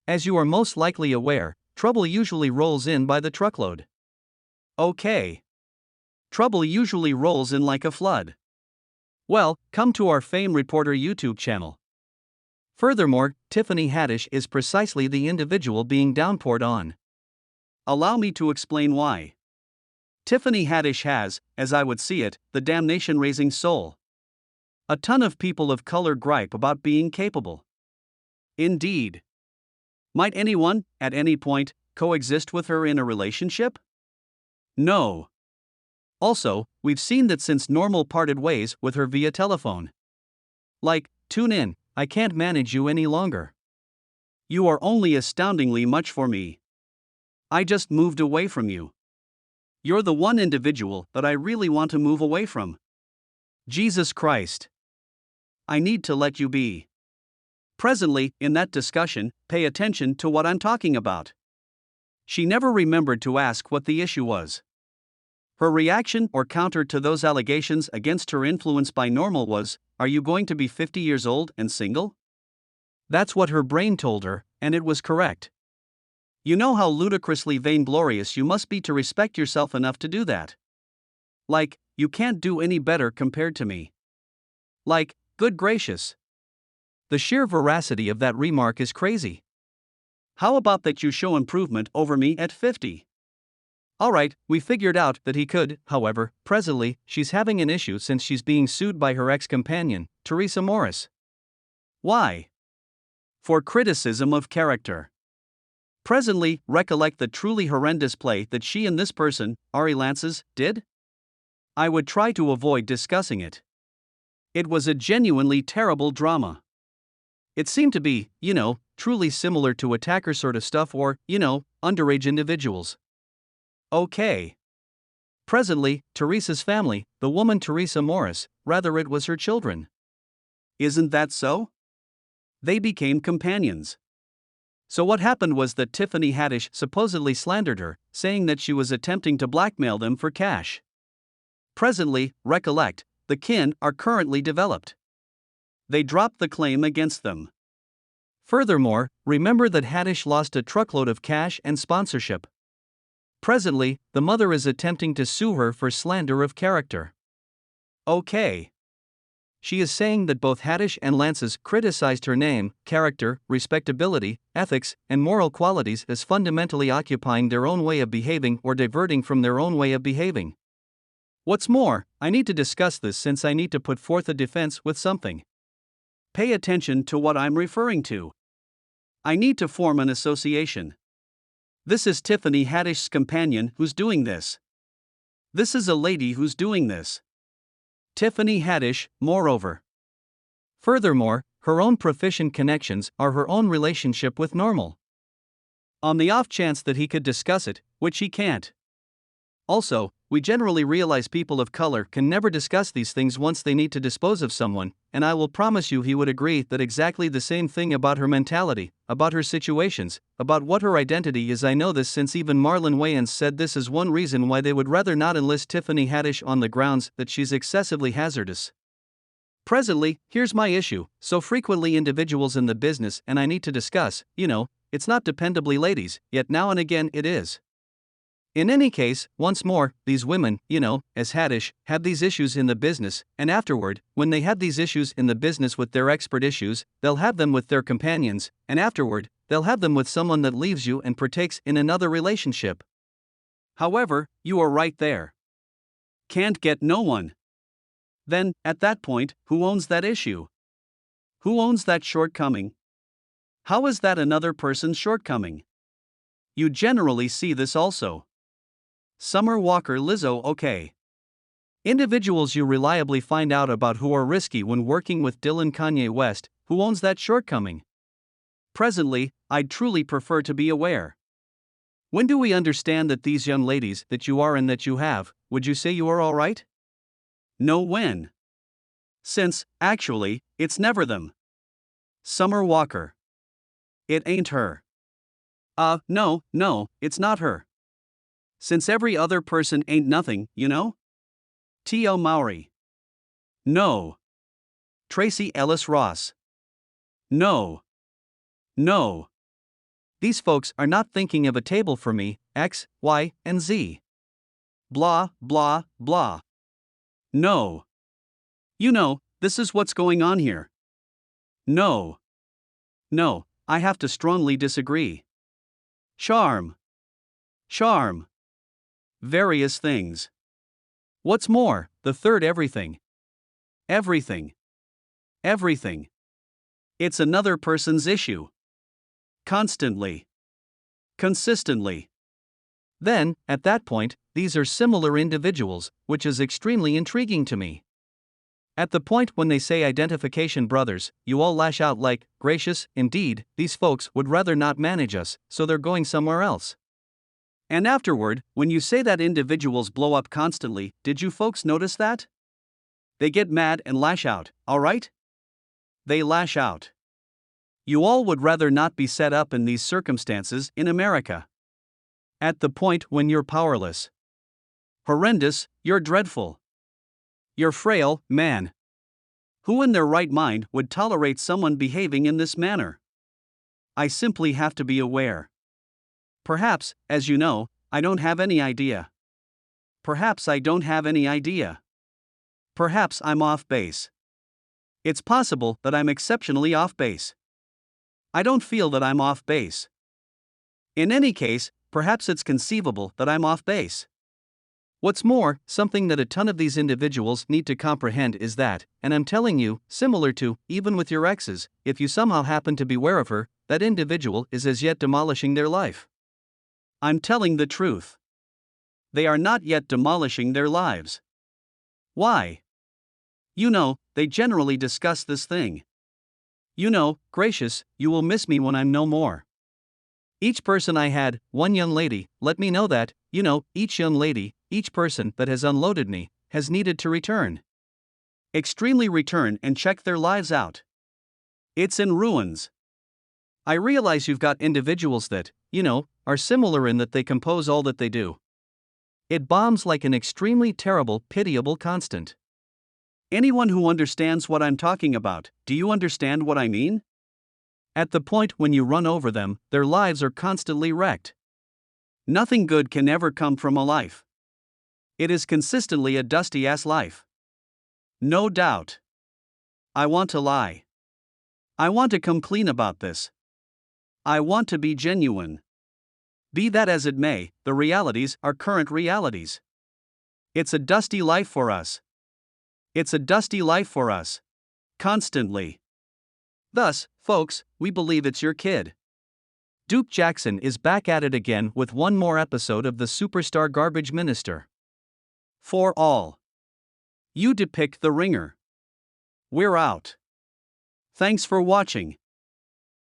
As you are most likely aware, trouble usually rolls in by the truckload. Okay. Trouble usually rolls in like a flood. Well, come to our Fame Reporter YouTube channel. Furthermore, Tiffany Haddish is precisely the individual being downpoured on. Allow me to explain why. Tiffany Haddish has, as I would see it, the damnation-raising soul. A ton of people of color gripe about being capable. Indeed. Might anyone, at any point, coexist with her in a relationship? No. Also, we've seen that since Normal parted ways with her via telephone. Like, tune in, I can't manage you any longer. You are only astoundingly much for me. I just moved away from you. You're the one individual that I really want to move away from. Jesus Christ. I need to let you be. Presently, in that discussion, pay attention to what I'm talking about. She never remembered to ask what the issue was. Her reaction or counter to those allegations against her influence by Normal was, "Are you going to be 50 years old and single?" That's what her brain told her, and it was correct. You know how ludicrously vainglorious you must be to respect yourself enough to do that. Like, you can't do any better compared to me. Like, good gracious. The sheer veracity of that remark is crazy. How about that you show improvement over me at 50? Alright, we figured out that he could, however, presently, she's having an issue since she's being sued by her ex-companion, Teresa Morris. Why? For criticism of character. Presently, recollect the truly horrendous play that she and this person, Ari Lances, did? I would try to avoid discussing it. It was a genuinely terrible drama. It seemed to be, truly similar to attacker sort of stuff or, underage individuals. Okay. Presently, Teresa's family, the woman Teresa Morris, rather it was her children. Isn't that so? They became companions. So what happened was that Tiffany Haddish supposedly slandered her, saying that she was attempting to blackmail them for cash. Presently, recollect, the kin are currently developed. They dropped the claim against them. Furthermore, remember that Haddish lost a truckload of cash and sponsorship. Presently, the mother is attempting to sue her for slander of character. Okay. She is saying that both Haddish and Lances criticized her name, character, respectability, ethics, and moral qualities as fundamentally occupying their own way of behaving or diverting from their own way of behaving. What's more, I need to discuss this since I need to put forth a defense with something. Pay attention to what I'm referring to. I need to form an association. This is Tiffany Haddish's companion who's doing this. This is a lady who's doing this. Tiffany Haddish, moreover. Furthermore, her own proficient connections are her own relationship with Normal. On the off chance that he could discuss it, which he can't. Also, we generally realize people of color can never discuss these things once they need to dispose of someone, and I will promise you he would agree that exactly the same thing about her mentality, about her situations, about what her identity is. I know this since even Marlon Wayans said this is one reason why they would rather not enlist Tiffany Haddish on the grounds that she's excessively hazardous. Presently, here's my issue, so frequently individuals in the business and I need to discuss, it's not dependably ladies, yet now and again it is. In any case, once more, these women, as Haddish, have these issues in the business, and afterward, when they have these issues in the business with their expert issues, they'll have them with their companions, and afterward, they'll have them with someone that leaves you and partakes in another relationship. However, you are right there. Can't get no one. Then, at that point, who owns that issue? Who owns that shortcoming? How is that another person's shortcoming? You generally see this also. Summer Walker Lizzo. Okay. Individuals you reliably find out about who are risky when working with Dylan Kanye West, who owns that shortcoming? Presently, I'd truly prefer to be aware. When do we understand that these young ladies that you are and that you have, would you say you are alright? No, when? Since, actually, it's never them. Summer Walker. It ain't her. No, it's not her. Since every other person ain't nothing, T.O. Mowry. No. Tracy Ellis Ross. No. these folks are not thinking of a table for me, X, Y, and Z. Blah, blah, blah. No. You know, this is what's going on here. No. No, I have to strongly disagree. Charm. Charm. Various things. What's more, the third everything. Everything. Everything. It's another person's issue. Constantly. Consistently. Then, at that point, these are similar individuals, which is extremely intriguing to me. At the point when they say identification brothers, you all lash out like, gracious, indeed, these folks would rather not manage us, so they're going somewhere else. And afterward, when you say that individuals blow up constantly, did you folks notice that? They get mad and lash out, alright? They lash out. You all would rather not be set up in these circumstances in America. At the point when you're powerless. Horrendous, you're dreadful. You're frail, man. Who in their right mind would tolerate someone behaving in this manner? I simply have to be aware. Perhaps, as you know, I don't have any idea. Perhaps I don't have any idea. Perhaps I'm off base. It's possible that I'm exceptionally off base. I don't feel that I'm off base. In any case, perhaps it's conceivable that I'm off base. What's more, something that a ton of these individuals need to comprehend is that, and I'm telling you, similar to, even with your exes, if you somehow happen to be aware of her, that individual is as yet demolishing their life. I'm telling the truth. They are not yet demolishing their lives. Why? You know, they generally discuss this thing. You know, gracious, you will miss me when I'm no more. Each person I had, one young lady, let me know that, you know, each young lady, each person that has unloaded me, has needed to return. Extremely return and check their lives out. It's in ruins. I realize you've got individuals that, you know, are similar in that they compose all that they do. It bombs like an extremely terrible, pitiable constant. Anyone who understands what I'm talking about, do you understand what I mean? At the point when you run over them, their lives are constantly wrecked. Nothing good can ever come from a life. It is consistently a dusty-ass life. No doubt. I want to lie. I want to come clean about this. I want to be genuine. Be that as it may, the realities are current realities. It's a dusty life for us. It's a dusty life for us. Constantly. Thus, folks, we believe it's your kid. Duke Jackson is back at it again with one more episode of the Superstar Garbage Minister. For all. You depict the ringer. We're out. Thanks for watching.